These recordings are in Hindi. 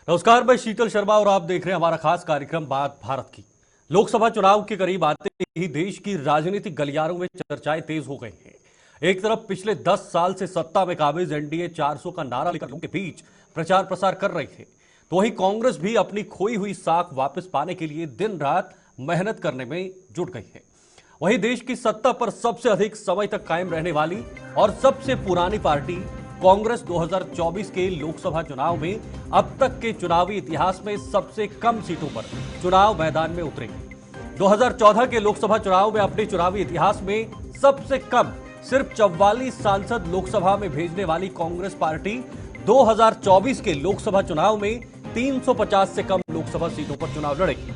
नमस्कार, मैं शीतल शर्मा और आप देख रहे हैं हमारा खास कार्यक्रम बात भारत की। लोकसभा चुनाव के करीब आते ही देश की राजनीतिक गलियारों में चर्चाएं तेज हो गई हैं। एक तरफ पिछले 10 साल से सत्ता में काबिज एनडीए 400 का नारा लेकर लोगों के बीच प्रचार प्रसार कर रही है, तो वहीं कांग्रेस भी अपनी खोई हुई साख वापस पाने के लिए दिन रात मेहनत करने में जुट गई है। वहीं देश की सत्ता पर सबसे अधिक समय तक कायम रहने वाली और सबसे पुरानी पार्टी कांग्रेस 2024 के लोकसभा चुनाव में अब तक के चुनावी इतिहास में सबसे कम सीटों पर चुनाव मैदान में उतरेगी। 2014 के लोकसभा चुनाव में अपने चुनावी इतिहास में सबसे कम सिर्फ 44 सांसद लोकसभा में भेजने वाली कांग्रेस पार्टी 2024 के लोकसभा चुनाव में 350 से कम लोकसभा सीटों पर चुनाव लड़ेगी।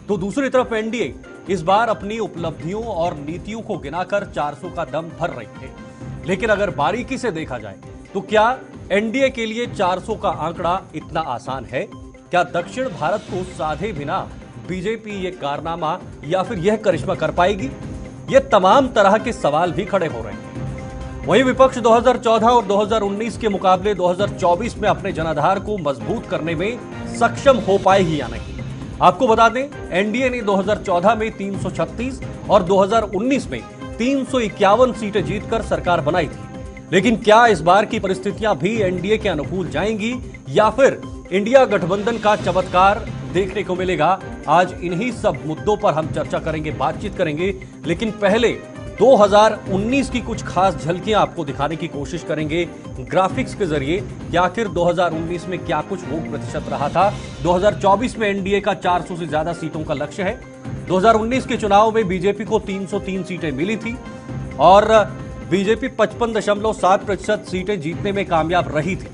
तो दूसरी तरफ एनडीए इस बार अपनी उपलब्धियों और नीतियों को गिनाकर 400 का दम भर रही है। लेकिन अगर बारीकी से देखा जाए तो क्या एनडीए के लिए 400 का आंकड़ा इतना आसान है? क्या दक्षिण भारत को साधे बिना बीजेपी ये कारनामा या फिर यह करिश्मा कर पाएगी? ये तमाम तरह के सवाल भी खड़े हो रहे हैं। वहीं विपक्ष 2014 और 2019 के मुकाबले 2024 में अपने जनाधार को मजबूत करने में सक्षम हो पाएगी या नहीं? आपको बता दें, एनडीए ने 2014 में 336 और 2019 में 351 सीटें जीतकर सरकार बनाई थी। लेकिन क्या इस बार की परिस्थितियां भी एनडीए के अनुकूल जाएंगी या फिर इंडिया गठबंधन का चमत्कार देखने को मिलेगा? आज इन्हीं सब मुद्दों पर हम चर्चा करेंगे, बातचीत करेंगे। लेकिन पहले 2019 की कुछ खास झलकियां आपको दिखाने की कोशिश करेंगे ग्राफिक्स के जरिए कि आखिर 2019 में क्या कुछ वोट प्रतिशत रहा था। 2024 में एनडीए का 400 से ज्यादा सीटों का लक्ष्य है। 2019 के चुनाव में बीजेपी को 303 सीटें मिली थी और बीजेपी 55.7% सीटें जीतने में कामयाब रही थी।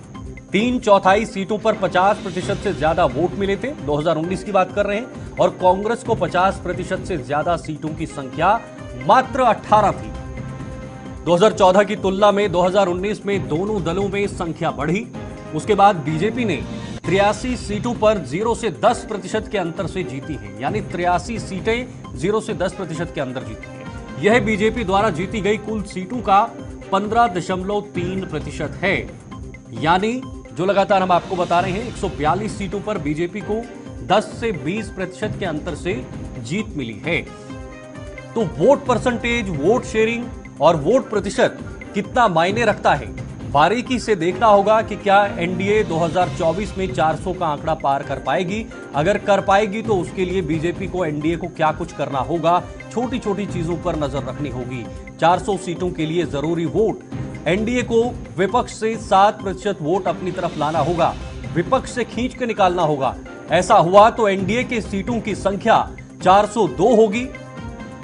3/4 सीटों पर 50% से ज्यादा वोट मिले थे, 2019 की बात कर रहे हैं। और कांग्रेस को 50% से ज्यादा सीटों की संख्या मात्र 18 थी। 2014 की तुलना में 2019 में दोनों दलों में संख्या बढ़ी। उसके बाद बीजेपी ने 83 सीटों पर 0 से 10% के अंतर से जीती है, यानी 83 सीटें 0 से 10% के अंदर जीती है। यह बीजेपी द्वारा जीती गई कुल सीटों का 15.3% है। यानी जो लगातार हम आपको बता रहे हैं, 142 सीटों पर बीजेपी को 10 से 20% के अंतर से जीत मिली है। तो वोट परसेंटेज, वोट शेयरिंग और वोट प्रतिशत कितना मायने रखता है, बारीकी से देखना होगा कि क्या एनडीए 2024 में 400 का आंकड़ा पार कर पाएगी। अगर कर पाएगी तो उसके लिए बीजेपी को, एनडीए को क्या कुछ करना होगा, छोटी छोटी चीजों पर नजर रखनी होगी। 400 सीटों के लिए जरूरी वोट एनडीए को विपक्ष से 7% वोट अपनी तरफ लाना होगा, विपक्ष से खींच के निकालना होगा। ऐसा हुआ तो एनडीए के सीटों की संख्या 402 होगी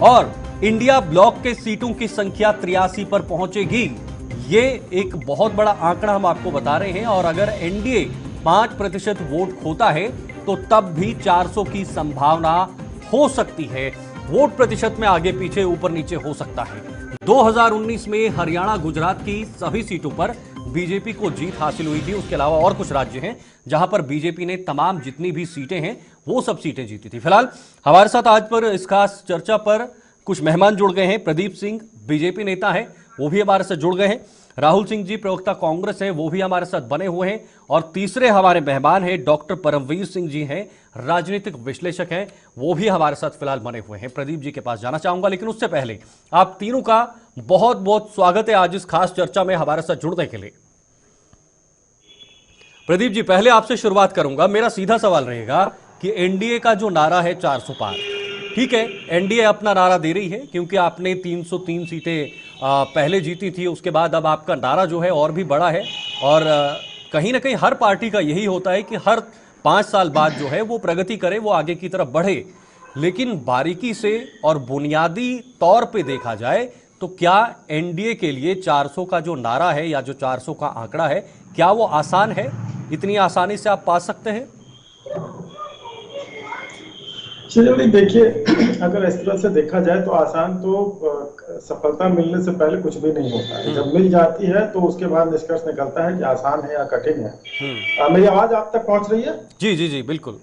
और इंडिया ब्लॉक के सीटों की संख्या 83 पर पहुंचेगी। ये एक बहुत बड़ा आंकड़ा हम आपको बता रहे हैं। और अगर एनडीए 5% वोट खोता है तो तब भी 400 की संभावना हो सकती है। वोट प्रतिशत में आगे पीछे, ऊपर नीचे हो सकता है। 2019 में हरियाणा, गुजरात की सभी सीटों पर बीजेपी को जीत हासिल हुई थी। उसके अलावा और कुछ राज्य हैं जहां पर बीजेपी ने तमाम जितनी भी सीटें हैं वो सब सीटें जीती थी। फिलहाल हमारे साथ आज पर इस खास चर्चा पर कुछ मेहमान जुड़ गए हैं। प्रदीप सिंह बीजेपी नेता है, वो भी हमारे साथ जुड़ गए हैं। राहुल सिंह जी प्रवक्ता कांग्रेस हैं, वो भी हमारे साथ बने हुए हैं। और तीसरे हमारे मेहमान हैं डॉक्टर परमवीर सिंह जी हैं, राजनीतिक विश्लेषक हैं, वो भी हमारे साथ फिलहाल बने हुए हैं। प्रदीप जी के पास जाना चाहूंगा, लेकिन उससे पहले आप तीनों का बहुत बहुत स्वागत है आज इस खास चर्चा में हमारे साथ जुड़ने के लिए। प्रदीप जी, पहले आपसे शुरुआत करूंगा। मेरा सीधा सवाल रहेगा कि एनडीए का जो नारा है 400 पार, ठीक है, एनडीए अपना नारा दे रही है क्योंकि आपने 303 सीटें पहले जीती थी। उसके बाद अब आपका नारा जो है और भी बड़ा है और कहीं ना कहीं हर पार्टी का यही होता है कि हर 5 साल बाद जो है वो प्रगति करे, वो आगे की तरफ बढ़े। लेकिन बारीकी से और बुनियादी तौर पे देखा जाए तो क्या एनडीए के लिए 400 का जो नारा है या जो 400 का आंकड़ा है, क्या वो आसान है? इतनी आसानी से आप पा सकते हैं? चलिए देखिए, अगर इस तरह से देखा जाए तो आसान तो सफलता मिलने से पहले कुछ भी नहीं होता है। जब मिल जाती है तो उसके बाद निष्कर्ष निकलता है कि आसान है या कठिन है। मेरी आवाज आप तक पहुंच रही है? जी जी जी, बिल्कुल।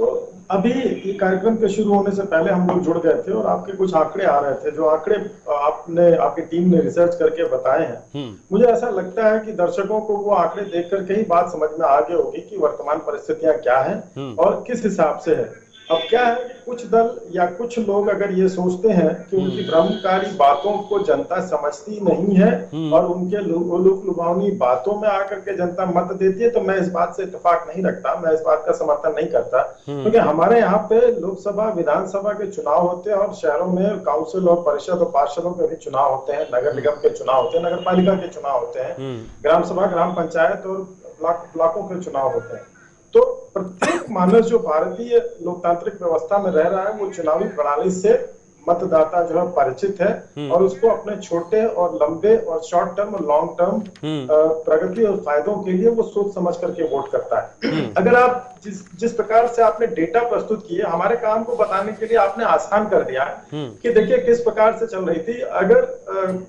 तो अभी ये कार्यक्रम के शुरू होने से पहले हम लोग जुड़ गए थे और आपके कुछ आंकड़े आ रहे थे, जो आंकड़े आपकी टीम ने रिसर्च करके बताए हैं। मुझे ऐसा लगता है कि दर्शकों को वो आंकड़े देख करके ही बात समझ में आ गई होगी कि वर्तमान परिस्थितियां क्या हैं और किस हिसाब से है। अब क्या है कि कुछ दल या कुछ लोग अगर ये सोचते हैं कि उनकी भ्रमकारी बातों को जनता समझती नहीं है और उनके लुक लुभावनी बातों में आकर के जनता मत देती है, तो मैं इस बात से इत्तेफाक नहीं रखता, मैं इस बात का समर्थन नहीं करता। क्योंकि हमारे यहाँ पे लोकसभा विधानसभा के चुनाव होते हैं और शहरों में काउंसिल और परिषद और पार्षदों के भी चुनाव होते हैं, नगर निगम के चुनाव होते हैं, नगर पालिका के चुनाव होते हैं, ग्राम सभा, ग्राम पंचायत और ब्लॉकों के चुनाव होते हैं। तो प्रत्येक मानव जो भारतीय लोकतांत्रिक व्यवस्था में रह रहा है वो चुनावी प्रणाली से मतदाता जो है परिचित है और उसको अपने छोटे और लंबे और शॉर्ट टर्म और लॉन्ग टर्म प्रगति और फायदों के लिए वो सोच समझ करके वोट करता है। अगर आप जिस प्रकार से आपने डेटा प्रस्तुत किए, हमारे काम को बताने के लिए आपने आसान कर दिया कि देखिए किस प्रकार से चल रही थी। अगर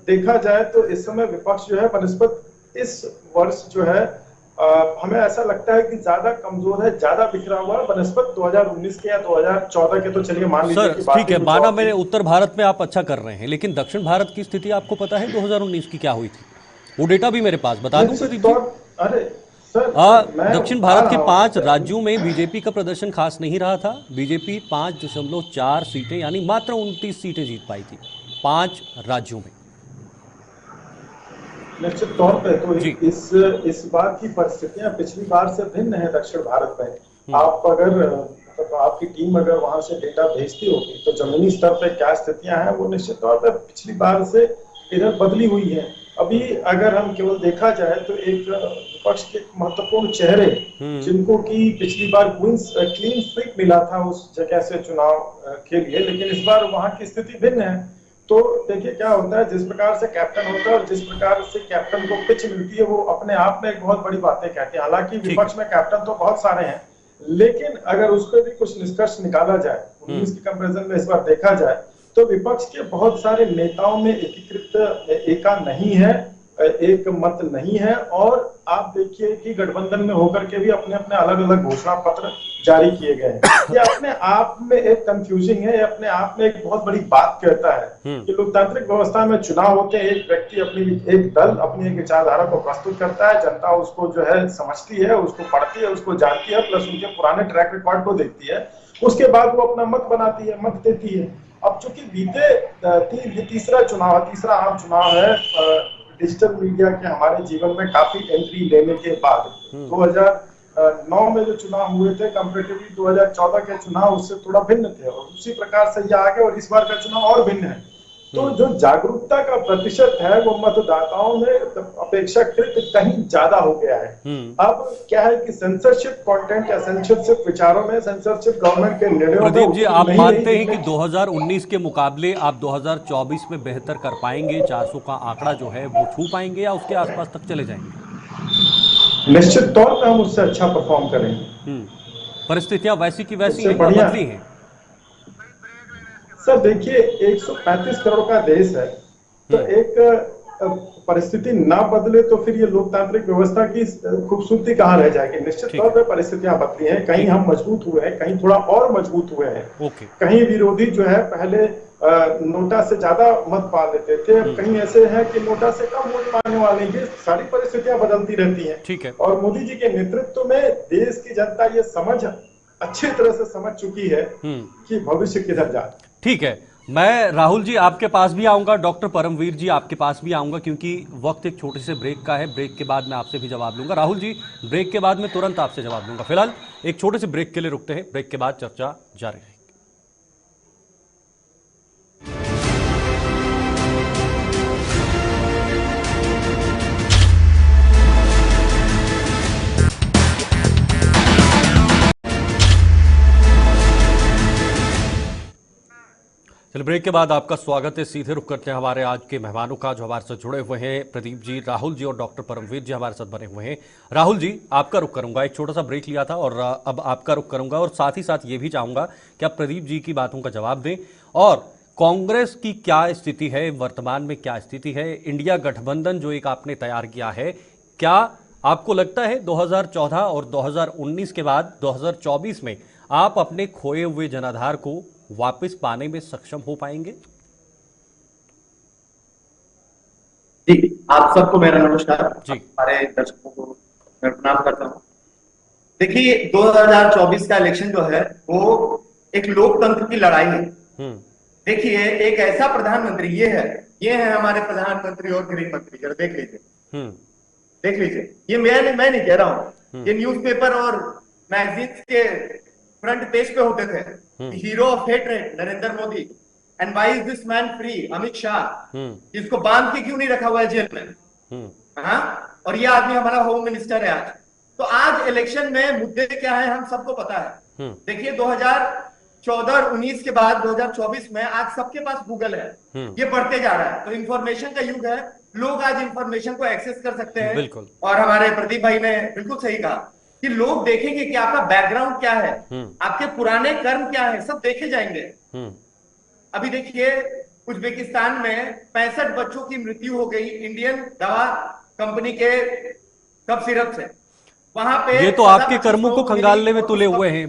देखा जाए तो इस समय विपक्ष जो है बनस्पत इस वर्ष जो है हमें ऐसा लगता है कि ज्यादा कमजोर है, ज्यादा बिखरा हुआ है बनस्पत 2019 के या 2014 के। तो चलिए मान लीजिए कि ठीक है, माना मैंने उत्तर भारत में आप अच्छा कर रहे हैं, लेकिन दक्षिण भारत की स्थिति आपको पता है 2019 की क्या हुई थी? वो डेटा भी मेरे पास बता दूं प्रदीप जी। अरे सर, दक्षिण भारत के 5 राज्यों में बीजेपी का प्रदर्शन खास नहीं रहा था। बीजेपी 5.4 सीटें यानी मात्र 29 सीटें जीत पाई थी 5 राज्यों में। निश्चित तौर पे तो इस बार की परिस्थितियां पिछली बार से भिन्न है दक्षिण भारत में। आप अगर तो आपकी टीम अगर वहां से डेटा भेजती होगी तो जमीनी स्तर पे क्या स्थितियां हैं वो निश्चित तौर पे पिछली बार से इधर बदली हुई है। अभी अगर हम केवल देखा जाए तो एक विपक्ष के महत्वपूर्ण चेहरे जिनको कि पिछली बार क्लीन स्वीप मिला था उस जगह से चुनाव के लिए, लेकिन इस बार वहां की स्थिति भिन्न है। तो देखिए क्या होता है, जिस प्रकार से कैप्टन होता है और जिस प्रकार से कैप्टन को पिच मिलती है वो अपने आप में एक बहुत बड़ी बातें कहती है। हालांकि विपक्ष में कैप्टन तो बहुत सारे हैं, लेकिन अगर उस पर भी कुछ निष्कर्ष निकाला जाए 19 के कंपैरिजन में इस बार देखा जाए तो विपक्ष के बहुत सारे नेताओं में एकीकृत एका नहीं है, एक मत नहीं है। और आप देखिए कि गठबंधन में होकर के भी अपने अपने अलग अलग घोषणा पत्र जारी किए गए हैं। ये अपने आप में एक कंफ्यूजिंग है, अपने आप में एक बहुत बड़ी बात कहता है कि लोकतांत्रिक व्यवस्था में चुनाव होते हैं, एक व्यक्ति एक दल अपनी एक विचारधारा को प्रस्तुत करता है, जनता उसको जो है समझती है, उसको पढ़ती है, उसको जानती है, प्लस उनके पुराने ट्रैक रिकॉर्ड को देखती है, उसके बाद वो अपना मत बनाती है, मत देती है। अब चूंकि बीते तीसरा आम चुनाव है डिजिटल मीडिया के हमारे जीवन में काफी एंट्री लेने के बाद 2009 में जो चुनाव हुए थे कंपैरेटिवली 2014 के चुनाव उससे थोड़ा भिन्न थे और उसी प्रकार से ये आगे और इस बार का चुनाव और भिन्न है। तो जो जागरूकता का प्रतिशत है वो मतदाताओं में अपेक्षाकृत कहीं ज्यादा हो गया है। अब क्या है कि सेंसरशिप कंटेंट या सेंसरशिप विचारों में, सेंसरशिप गवर्नमेंट के निर्णयों में प्रदीप जी, आप मानते हैं कि 2019 के मुकाबले आप 2024 में बेहतर कर पाएंगे? 400 का आंकड़ा जो है वो छू पाएंगे या उसके आसपास तक चले जाएंगे? निश्चित तौर पर हम उससे अच्छा परफॉर्म करेंगे। परिस्थितियां वैसी की वैसी हैं, बदली हैं। सर देखिए 135 करोड़ का देश है, तो एक परिस्थिति ना बदले तो फिर ये लोकतांत्रिक व्यवस्था की खूबसूरती कहाँ रह जाएगी। निश्चित तौर पे परिस्थितियां बदली हैं, कहीं हम मजबूत हुए हैं, कहीं थोड़ा और मजबूत हुए हैं। कहीं विरोधी जो है पहले नोटा से ज्यादा मत पा लेते थे, अब कहीं ऐसे हैं कि नोटा से कम वोट पाने वाले हैं। सारी परिस्थितियां बदलती रहती हैं। ठीक है। और मोदी जी के नेतृत्व में देश की जनता ये समझ अच्छी तरह से समझ चुकी है कि भविष्य किधर जाए। ठीक है, मैं राहुल जी आपके पास भी आऊंगा, डॉक्टर परमवीर जी आपके पास भी आऊंगा, क्योंकि वक्त एक छोटे से ब्रेक का है। ब्रेक के बाद मैं आपसे भी जवाब लूंगा। राहुल जी, ब्रेक के बाद मैं तुरंत आपसे जवाब लूंगा। फिलहाल एक छोटे से ब्रेक के लिए रुकते हैं, ब्रेक के बाद चर्चा जारी रहेगी। चलिए, ब्रेक के बाद आपका स्वागत है। सीधे रुक करते हैं हमारे आज के मेहमानों का, जो हमारे साथ जुड़े हुए हैं। प्रदीप जी, राहुल जी और डॉक्टर परमवीर जी हमारे साथ बने हुए हैं। राहुल जी, आपका रुख करूंगा, एक छोटा सा ब्रेक लिया था और अब आपका रुख करूंगा, और साथ ही साथ ये भी चाहूंगा कि आप प्रदीप जी की बातों का जवाब दें और कांग्रेस की क्या स्थिति है, वर्तमान में क्या स्थिति है। इंडिया गठबंधन जो एक आपने तैयार किया है, क्या आपको लगता है 2014 और 2019 के बाद 2024 में आप अपने खोए हुए जनाधार को वापस पाने में सक्षम हो पाएंगे? जी, आप सबको मेरा नमस्कार। जी। हमारे दर्शकों को मैं प्रणाम करता हूँ। देखिए, 2024 का इलेक्शन जो है वो एक लोकतंत्र की लड़ाई है। देखिए, एक ऐसा प्रधानमंत्री ये है हमारे प्रधानमंत्री और गृह मंत्री, जरा देख लीजिए। देख लीजिए, ये मैं नहीं कह रहा हूँ, ये न्यूज़पेपर और मैगजीन्स के फ्रंट पेज पे होते थे। Hero of hatred Narendra Modi, and why is this man free, Amit Shah, इसको बांध के क्यों नहीं रखा हुआ है जेल में? हाँ, और ये आदमी हमारा होम मिनिस्टर है आज। तो आज इलेक्शन में मुद्दे क्या है हम सबको पता है। देखिए, 2014 और 19 के बाद 2024 में आज सबके पास गूगल है, ये बढ़ते जा रहा है। तो इंफॉर्मेशन का युग है, लोग आज इंफॉर्मेशन को एक्सेस कर सकते हैं। बिल्कुल। और हमारे प्रदीप भाई ने बिल्कुल सही कहा कि लोग देखेंगे कि आपका बैकग्राउंड क्या है, आपके पुराने कर्म क्या है, सब देखे जाएंगे। अभी देखिए, उज्बेकिस्तान में 65 बच्चों की मृत्यु हो गई इंडियन दवा कंपनी के कफ सिरप से। वहां पे ये तो आपके कर्मों को खंगालने में तुले हुए हैं।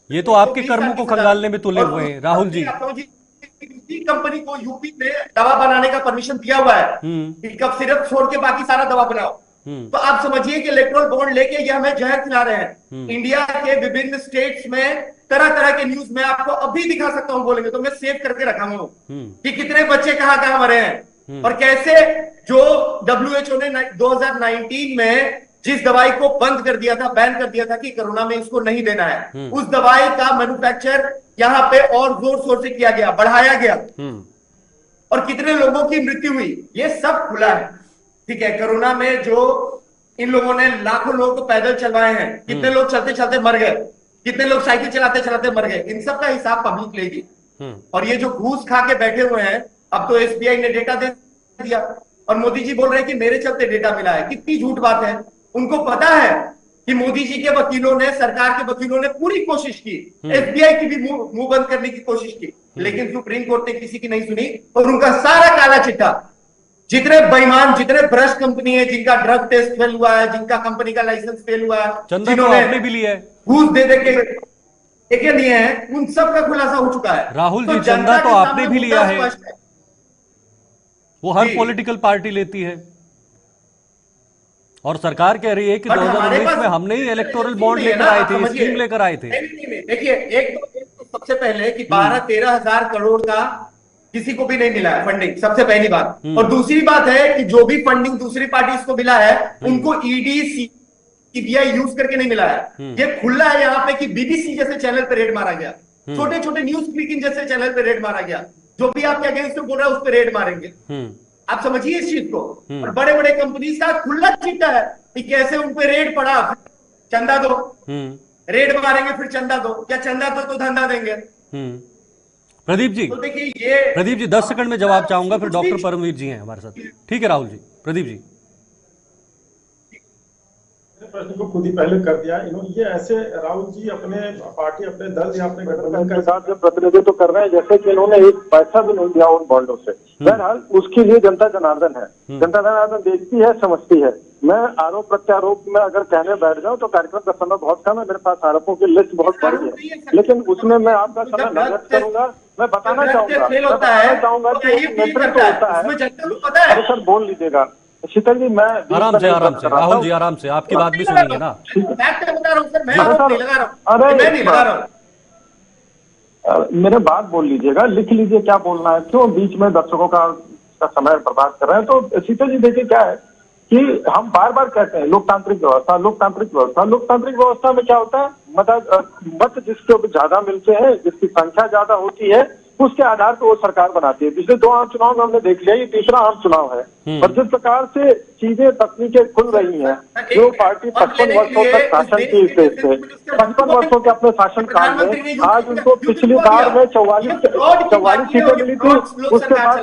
ये तो आपके कर्मों को खंगालने में तुले हुए हैं राहुल जी। कंपनी को यूपी में दवा बनाने का परमिशन दिया हुआ है कि कफ सिरप छोड़ के बाकी सारा दवा बनाओ। तो आप समझिए कि इलेक्ट्रोल बॉन्ड लेके ये हमें जहर खिला रहे हैं। इंडिया के विभिन्न स्टेट्स में तरह तरह के न्यूज में आपको अभी दिखा सकता हूं, बोलेंगे तो मैं सेव करके रखा हूं कि कितने बच्चे कहां मरे हैं और कैसे जो WHO ने 2019 में जिस दवाई को बंद कर दिया था, बैन कर दिया था कि कोरोना में इसको नहीं देना है, उस दवाई का मैन्युफैक्चर यहाँ पे और जोर शोर से किया गया, बढ़ाया गया और कितने लोगों की मृत्यु हुई, ये सब खुला है। ठीक है, कोरोना में जो इन लोगों ने लाखों लोगों को पैदल चलवाए हैं, कितने लोग चलते चलते मर गए, कितने लोग साइकिल चलाते चलाते मर गए, इन सब का हिसाब पब्लिक लेगी। और ये जो घूस खा के बैठे हुए हैं, अब तो SBI ने डेटा दे दिया और मोदी जी बोल रहे हैं कि मेरे चलते डेटा मिला है। कितनी झूठ बात है। उनको पता है कि मोदी जी के वकीलों ने, सरकार के वकीलों ने पूरी कोशिश की, SBI की भी मुंह बंद करने की कोशिश की, लेकिन सुप्रीम कोर्ट ने किसी की नहीं सुनी और उनका सारा काला चिट्ठा, जितने बेईमान, जितने भ्रष्ट कंपनी है, जिनका ड्रग टेस्ट फेल हुआ है, जिनका कंपनी का लाइसेंस फेल हुआ है, जिन्होंने भी लिया है, घूस दे के लिए हैं, उन सब का खुलासा हो चुका है। राहुल जी, चंदा तो आपने भी लिया है, वो हर पॉलिटिकल पार्टी लेती है और सरकार कह रही है कि 2019 में हमने ही इलेक्टोरल बॉन्ड लेकर आए थे, स्कीम लेकर आए थे। देखिए, एक तो सबसे पहले कि 12-13 हजार करोड़ का किसी को भी नहीं मिला है फंडिंग, सबसे पहली बात। और दूसरी बात है कि जो भी फंडिंग दूसरी पार्टी को मिला है, उनको ED CBI यूज करके नहीं मिला है। ये खुला है यहाँ पे कि BBC जैसे चैनल पे रेड मारा गया, छोटे छोटे न्यूज क्लिकिंग जैसे चैनल पे रेड मारा गया, जो भी आपके अगेंस्ट बोल रहा है उस पर रेड मारेंगे। आप समझिए इस चीज को। और बड़े बड़े कंपनीज का खुला चिट्ठा है कि कैसे उन पे रेड पड़ा, चंदा दो, रेड मारेंगे फिर चंदा दो, क्या चंदा दो तो धंधा देंगे। प्रदीप जी, तो देखिए, प्रदीप जी 10 सेकंड में जवाब चाहूंगा, फिर डॉक्टर परमवीर जी हैं हमारे साथ। ठीक है राहुल जी। प्रदीप जी, प्रश्न को खुद ही पहले कर दिया इन्होंने। ये ऐसे राहुल जी अपने पार्टी, अपने दल या अपने गठबंधन के साथ जो प्रतिनिधित्व कर रहे हैं, जैसे कि इन्होंने एक पैसा भी नहीं दिया उन बॉन्डों से। बहरहाल उसके लिए जनता जनार्दन है, जनता जनार्दन देखती है, समझती है। मैं आरोप प्रत्यारोप में अगर कहने बैठ जाऊं तो कार्यक्रम का समय बहुत कम है, मेरे पास आरोपों की लिस्ट बहुत बड़ी है, लेकिन उसमें मैं आपका समय मेहनत करूंगा। मैं बताना चाहूंगा कि नेतृत्व होता है। सर बोल लीजिएगा शीतल जी, मैं आराम से राहुल जी, आराम से, आपकी बात भी सुनेंगे ना। मेरे बात बोल लीजिएगा, लिख लीजिए क्या बोलना है, क्यों बीच में दर्शकों का समय बर्बाद कर रहे हैं। तो शीतल जी देखिए क्या है कि हम बार बार कहते हैं लोकतांत्रिक व्यवस्था, लोकतांत्रिक व्यवस्था। लोकतांत्रिक व्यवस्था में क्या होता है, मत जिसके ज्यादा मिलते हैं, जिसकी संख्या ज्यादा होती है, उसके आधार पर वो सरकार बनाती है। पिछले 2 आम चुनाव में हमने देख लिया, ये तीसरा आम चुनाव है और जिस प्रकार से चीजें तकनीकें खुल रही हैं, जो पार्टी 55 वर्षों तक शासन की इस देश से 55 वर्षों के अपने शासन काल में, आज उनको पिछली बार में 44 सीटें मिली थी, उसके बाद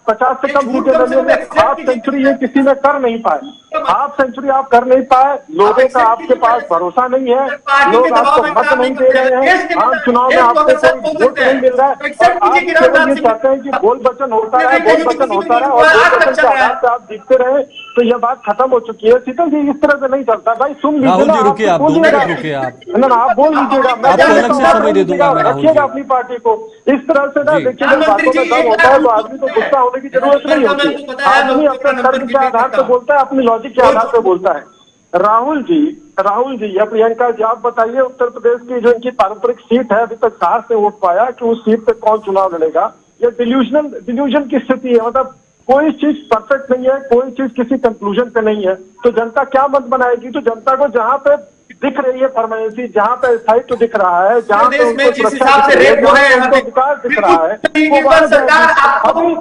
50 से कम सीटें मिली। हाफ सेंचुरी ये किसी में कर नहीं पाए, हाफ सेंचुरी आप कर नहीं पाए, लोगों का आपके पास भरोसा नहीं है, लोग आपको मत नहीं दे रहे हैं, आम चुनाव में आपको कोई वोट नहीं मिल रहा है। आप केवल ये चाहते हैं कि बोल बचन होता रहे, बोल बचन होता रहे और बोल बचन के आधार पर आप जीतते रहे। तो यह बात खत्म हो चुकी है। शीतल जी, इस तरह से नहीं चलता भाई, सुन लीजिए राहुल ना, जी रुकिए, आप 2 मिनट रुकिए आप। ना आप बोल लीजिएगा, मैं आपको अलग से समय दे दूंगा मैं, राहुल जी। रखिएगा अपनी पार्टी को। इस तरह से ना जी। देखिए, जब बातों में दम होता है तो आदमी को गुस्सा होने की जरूरत नहीं होती। आदमी अपने तर्क के आधार पर बोलता है, अपनी लॉजिक के आधार पर बोलता है। राहुल जी या प्रियंका जी, आप बताइए, उत्तर प्रदेश की जो इनकी पारंपरिक सीट है, अभी तक साहस से वोट पाया कि उस सीट पे कौन चुनाव लड़ेगा? ये डिल्यूजन की स्थिति है, मतलब कोई चीज परफेक्ट नहीं है, कोई चीज किसी कंक्लूजन पे नहीं है, तो जनता क्या मत बनाएगी? तो जनता को जहां पे दिख रही है फरमाइशी, जहां पे स्थायित्व दिख रहा है, जहां पे में जिस हिसाब से रेट हो रहे हैं यहाँ पे विकास दिख रहा है, सरकार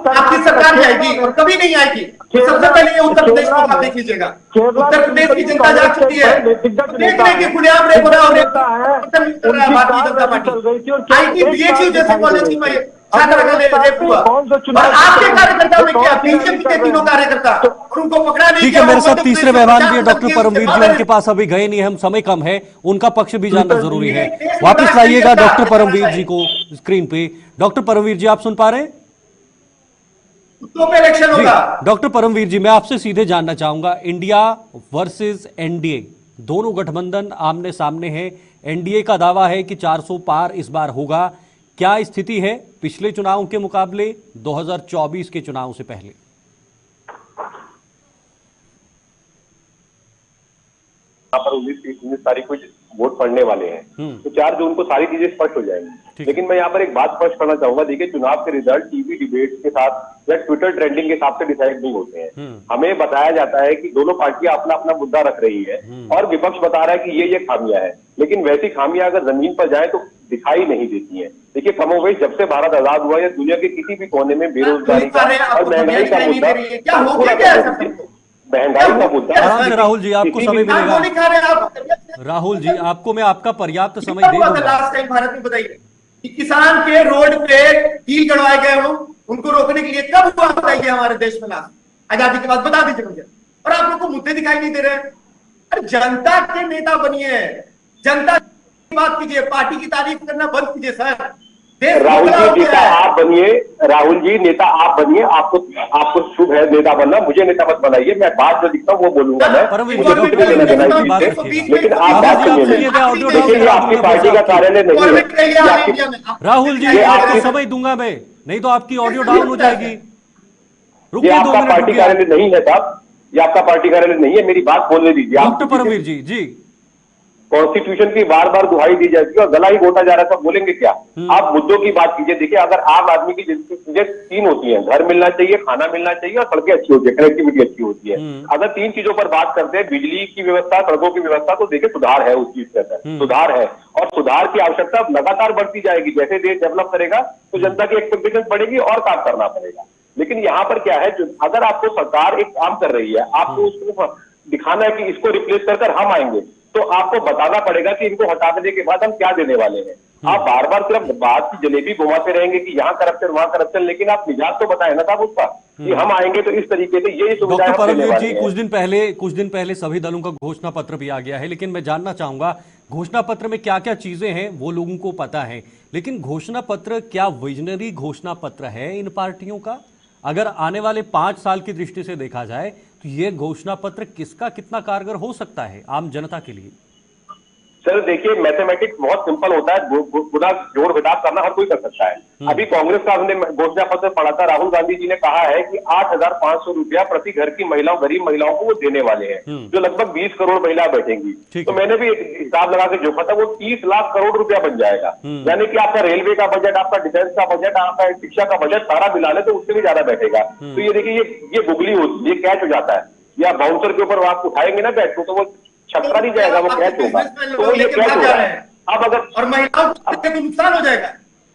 आपकी सरकार जाएगी और कभी नहीं आएगी। सबसे पहले ये उत्तर प्रदेश को आप देख लीजिएगा, उत्तर प्रदेश की जनता जा चुकी है, देख रहे कि खुलेआम रेप हो रहा है, Bharatiya Janata party IT BHU जैसे कॉलेज की छात्र का रेप हुआ और आपके कार्यकर्ताओं ने किया, बीजेपी के तीनों कार्यकर्ता, उनको पकड़ा नहीं। ठीक है, मेरे साथ तीसरे मेहमान भी है डॉक्टर परमवीर जी, उनके पास अभी गए नहीं, हम समय कम है, उनका पक्ष भी जानना जरूरी है। वापस लाइएगा डॉक्टर परमवीर जी को स्क्रीन पे। डॉक्टर परमवीर जी, आप सुन पा रहे हैं? इलेक्शन होगा। डॉक्टर परमवीर जी, मैं आपसे सीधे जानना चाहूंगा, इंडिया वर्सेस एनडीए, दोनों गठबंधन आमने सामने हैं। एनडीए का दावा है कि 400 पार इस बार होगा। क्या स्थिति है पिछले चुनाव के मुकाबले 2024 के चुनाव से पहले? यहाँ पर 19 तारीख को वोट पड़ने वाले हैं, तो 4 जून को सारी चीजें स्पष्ट हो जाएंगी। लेकिन मैं यहाँ पर एक बात स्पष्ट करना चाहूंगा, देखिए, चुनाव के रिजल्ट टीवी डिबेट के साथ या ट्विटर ट्रेंडिंग के हिसाब से डिसाइड नहीं होते हैं। हमें बताया जाता है कि दोनों पार्टियां अपना अपना मुद्दा रख रही है और विपक्ष बता रहा है कि ये खामियां है, लेकिन वैसी खामियां अगर जमीन पर जाए तो दिखाई नहीं देती है। देखिए, कमोवेश जब से भारत आजाद हुआ या दुनिया के किसी भी कोने में बेरोजगारी का और महंगाई का मुद्दा, महंगाई का मुद्दा। आराम से राहुल जी, आपको समय मिलेगा। राहुल जी, आपको मैं आपका पर्याप्त समय दे दूंगा। लास्ट टाइम भारत में बताइए कि किसान के रोड पे कील गड़वाए गए हो, उनको रोकने के लिए कब हुआ बताइए हमारे देश में लास्ट आजादी के बाद? बता दीजिए मुझे। और आप लोग को मुद्दे दिखाई नहीं दे रहे हैं। अरे जनता के नेता बनिए, जनता की बात कीजिए, पार्टी की तारीफ करना बंद कीजिए सर। राहुल जी नेता आप बनिए, राहुल जी नेता आप बनिए, आपको शुभ है नेता बनना, मुझे नेता मत बनाइए। मैं बात जो दिखता हूँ वो बोलूंगा मैं, लेकिन आप बात सुनिए, देखिए, ये आपकी पार्टी का कार्यालय नहीं है। राहुल जी, आपको समय दूंगा मैं, नहीं तो आपकी ऑडियो डाउन हो जाएगी। ये आपका पार्टी कार्यालय नहीं है साहब, ये आपका पार्टी कार्यालय नहीं है, मेरी बात बोलने दीजिए। डॉक्टर परमवीर जी, जी, कॉन्स्टिट्यूशन की बार बार दुहाई दी जाती है और गला ही घोटा जा रहा है, तो बोलेंगे क्या? आप मुद्दों की बात कीजिए। देखिए, अगर आम आदमी की चीजें 3 होती हैं, घर मिलना चाहिए, खाना मिलना चाहिए और सड़कें अच्छी होती है, कनेक्टिविटी अच्छी होती है। अगर 3 चीजों पर बात करते हैं, बिजली की व्यवस्था, सड़कों की व्यवस्था, तो देखिए सुधार है उस चीज के अंदर, सुधार है और सुधार की आवश्यकता लगातार बढ़ती जाएगी। जैसे देश डेवलप करेगा तो जनता की एक्सपेक्टेशन बढ़ेगी और काम करना पड़ेगा। लेकिन यहाँ पर क्या है, अगर आपको सरकार एक काम कर रही है, आपको उसको दिखाना है कि इसको रिप्लेस कर हम आएंगे, तो आपको बताना पड़ेगा कि इनको हटा देने के बाद हम क्या देने वाले हैं। आप बार बार सिर्फ बात की जलेबी घुमाते रहेंगे कि यहाँ करप्शन वहां करप्शन, लेकिन आप मिजाज तो बताए ना साहब उसका कि हम आएंगे तो इस तरीके से ये सुविधा। डॉक्टर परमवीर जी, कुछ दिन पहले सभी दलों का घोषणा पत्र भी आ गया है, लेकिन मैं जानना चाहूंगा घोषणा पत्र में क्या क्या चीजें हैं वो लोगों को पता है, लेकिन घोषणा पत्र क्या विजनरी घोषणा पत्र है इन पार्टियों का? अगर आने वाले 5 साल की दृष्टि से देखा जाए तो ये घोषणा पत्र किसका कितना कारगर हो सकता है आम जनता के लिए? सर देखिए, मैथमेटिक्स बहुत सिंपल होता है, गुना जोड़ घटाव करना हर कोई कर सकता है। अभी कांग्रेस का हमने घोषणा पत्र पढ़ा था, राहुल गांधी जी ने कहा है कि 8,500 रुपया प्रति घर की महिलाओं, गरीब महिलाओं को वो देने वाले हैं, जो लगभग 20 करोड़ महिला बैठेंगी। तो मैंने भी एक हिसाब लगा के जोखा था, वो 30 लाख करोड़ रुपया बन जाएगा। यानी कि आपका रेलवे का बजट, आपका डिफेंस का बजट, आपका शिक्षा का बजट सारा मिला ले तो उससे भी ज्यादा बैठेगा। तो ये देखिए, ये गुगली होती है, ये कैच हो जाता है, या बाउंसर के ऊपर आप उठाएंगे ना बैठ तो वो छक्का नहीं जाएगा, वो कैच होगा। तो वो ये कैच हो रहा है। अब अगर और महिलाओं को नुकसान हो जाएगा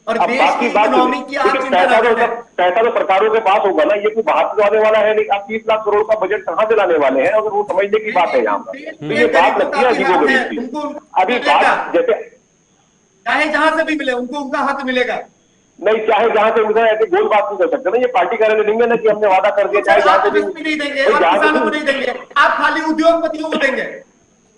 और देश की इकोनॉमी की पैसा तो सरकारों के पास होगा ना, ये कोई बाहर से आने वाला है नहीं। आप 30 लाख करोड़ का बजट कहाँ से लाने वाले हैं? अगर वो समझने की बात है यहाँ पर, तो ये बात लगती है अजीबोगरीब की। अभी बात जैसे चाहे जहां से भी मिले उनको उनका हक मिलेगा नहीं, चाहे जहां से मिले, ऐसे गोल बात नहीं कर सकते ना। ये पार्टी कार्यालय नहीं है ना कि हमने वादा कर दिया, चाहे जहां से भी नहीं देंगे, किसानों को नहीं देंगे, आप खाली उद्योगपतियों को देंगे।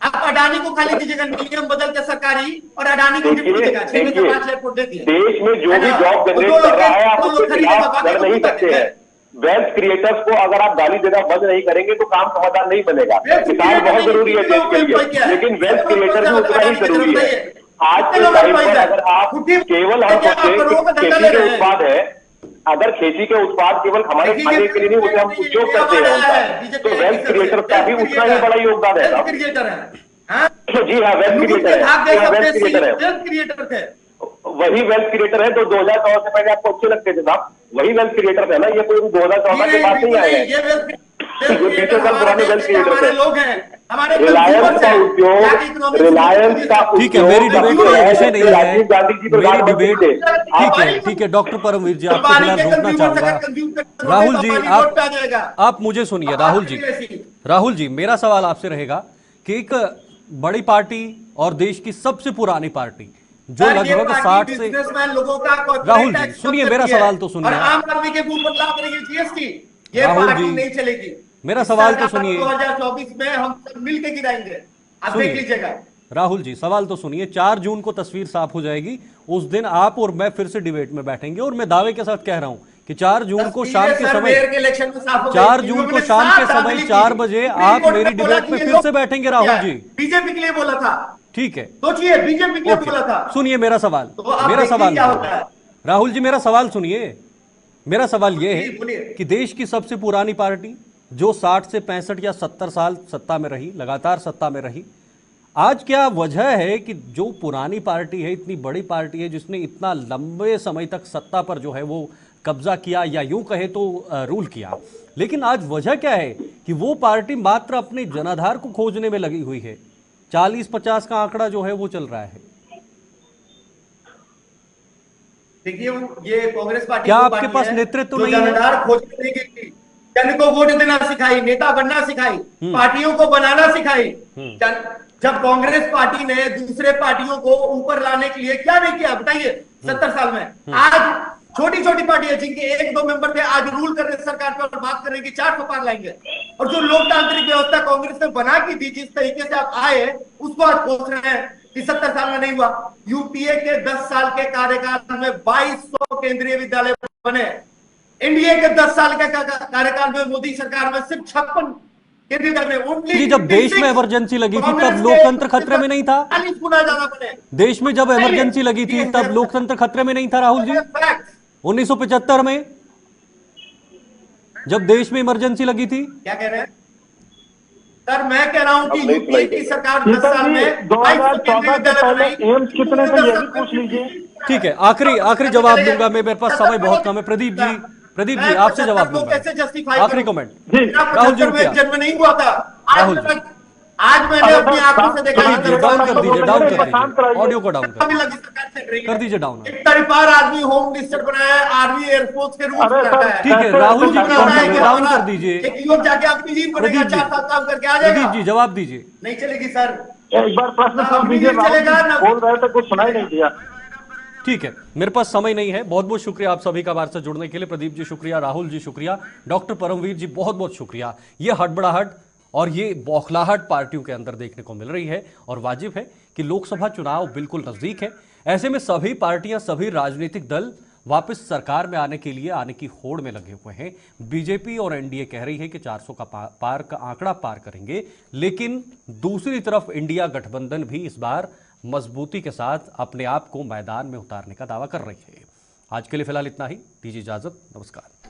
आप अडानी को खाली दीजिएगा, नियम बदल के सरकारी, और अडानी को दीजिएगा 6 में 5 एयरपोर्ट दे दिए। देश में जो भी जॉब जनरेट कर रहा है आप उसके खिलाफ कर नहीं सकते हैं, वेल्थ क्रिएटर्स को अगर आप गाली देना बंद नहीं करेंगे तो काम समाधान नहीं बनेगा। किसान बहुत जरूरी है देश के लिए, लेकिन वेल्थ क्रिएटर भी उतना ही जरूरी है। आज के टाइम पर अगर आप केवल हम सोचते खेती के उत्पाद है, अगर खेती के उत्पाद केवल हमारे खाने के लिए नहीं होते, हम उद्योग करते हैं उनका, तो वेल्थ क्रिएटर का भी उतना ही बड़ा योगदान है। जी हाँ, वेल्थ क्रिएटर है, वही वेल्थ क्रिएटर है जो 2014 से पहले आपको अच्छे लगते थे साहब, वही वेल्थ क्रिएटर थे ना, ये कोई 2014 के बाद नहीं आए हैं, ये 20 साल पुराने वेल्थ क्रिएटर थे। रिलायंस का उद्योग, रिलायंस का ठीक है, मेरी डिबेट का विषय नहीं है, राजीव गांधी जी मेरी डिबेट ठीक है डॉक्टर परमवीर जी, आपको फिलहाल रोकना चाहूंगा। राहुल जी, आप मुझे सुनिए। राहुल जी, मेरा सवाल आपसे रहेगा कि एक बड़ी पार्टी और देश की सबसे पुरानी पार्टी जो लगभग 60 से राहुल जी सुनिए, मेरा सवाल तो सुनिए। आम आदमी के ऊपर लाभ करेगी जीएसटी, ये राहुल पार्टी जी, नहीं चलेगी। मेरा सवाल तो सुनिए। 2024 में हम सब मिलकर गिराएंगे, आप देख लीजिएगा। राहुल जी, सवाल तो सुनिए। 4 जून को तस्वीर साफ हो जाएगी, उस दिन आप और मैं फिर से डिबेट में बैठेंगे, और मैं दावे के साथ कह रहा हूं कि 4 जून को शाम के समय 4 जून को शाम के समय 4 बजे आप मेरी डिबेट में फिर से बैठेंगे। राहुल जी, बीजेपी के लिए बोला था, ठीक है, सोचिए, बीजेपी के लिए बोला था। सुनिए मेरा सवाल, राहुल जी मेरा सवाल सुनिए। मेरा सवाल यह है कि देश की सबसे पुरानी पार्टी जो 60 से 65 या 70 साल सत्ता में रही, लगातार सत्ता में रही, आज क्या वजह है कि जो पुरानी पार्टी है, इतनी बड़ी पार्टी है, जिसने इतना लंबे समय तक सत्ता पर जो है वो कब्जा किया, या यूं कहे तो रूल किया, लेकिन आज वजह क्या है कि वो पार्टी मात्र अपने जनाधार को खोजने में लगी हुई है? 40-50 का आंकड़ा जो है वो चल रहा है। देखिए, ये कांग्रेस पार्टी क्या आपके पास नेतृत्व नहीं है? जनाधार खोजने नहीं गई, जन को वोट देना सिखाई, नेता बनना सिखाई, पार्टियों को बनाना सिखाई। जब कांग्रेस पार्टी ने दूसरे पार्टियों को ऊपर लाने के लिए क्या नहीं किया बताइए 70 साल में। आज छोटी छोटी पार्टियां जिनके 1-2 मेंबर थे, आज रूल कर रहे सरकार पर, बात कर रहे कि 400 पार लाएंगे। और जो लोकतांत्रिक व्यवस्था कांग्रेस ने बना की थी, जिस तरीके से आप आए, उसको आज पूछ रहे हैं कि 70 साल में नहीं हुआ। यूपीए के 10 साल के कार्यकाल में 2200 केंद्रीय विद्यालय बने। एनडीए के 10 साल के कार्यकाल में मोदी सरकार में सिर्फ 56 केंद्रीय विद्यालय। जब देश में इमरजेंसी लगी थी तब लोकतंत्र खतरे में नहीं था? 40 गुना ज्यादा बने। देश में जब इमरजेंसी लगी थी तब लोकतंत्र खतरे में नहीं था राहुल जी? 1975 में जब देश में इमरजेंसी लगी थी? क्या कह रहे हैं सर? मैं कह रहा हूं कि यूपीए की सरकार 10 साल में 2014 से पहले एम्स कितने थे ये भी पूछ लीजिए। ठीक है, आखिरी जवाब दूंगा मैं, मेरे पास समय बहुत कम है। प्रदीप जी आपसे जवाब दूंगा, कैसे जस्टिफाई आखिरी कमेंट। राहुल जी, जन्म नहीं हुआ था आज मैंने अपनी आंखों से देखा। डाउन कर दीजिए, ऑडियो को डाउन कर दीजिए, डाउन। तरीपार आदमी होम मिनिस्टर बनाया है, आर्मी एयरफोर्स के रूप में। ठीक है राहुल जी, डाउन कर दीजिए। एक युवक जाके अपनी जीत बनेगा, 4 साल काम करके आ जाएगा। प्रदीप जी जवाब दीजिए। नहीं चलेगी सर, एक बार प्रश्न पूछ दीजिए। बोल रहे थे, कुछ सुनाई नहीं दिया। ठीक है, मेरे पास समय नहीं है। बहुत बहुत शुक्रिया आप सभी का बात से जुड़ने के लिए। प्रदीप जी शुक्रिया, राहुल जी शुक्रिया, डॉक्टर परमवीर जी बहुत बहुत शुक्रिया। ये हड़बड़ाहट और ये बौखलाहट पार्टियों के अंदर देखने को मिल रही है, और वाजिब है कि लोकसभा चुनाव बिल्कुल नजदीक है। ऐसे में सभी पार्टियां, सभी राजनीतिक दल वापस सरकार में आने के लिए आने की होड़ में लगे हुए हैं। बीजेपी और एनडीए कह रही है कि 400 का पार का आंकड़ा पार करेंगे, लेकिन दूसरी तरफ इंडिया गठबंधन भी इस बार मजबूती के साथ अपने आप को मैदान में उतारने का दावा कर रही है। आज के लिए फिलहाल इतना ही, दीजिए इजाजत, नमस्कार।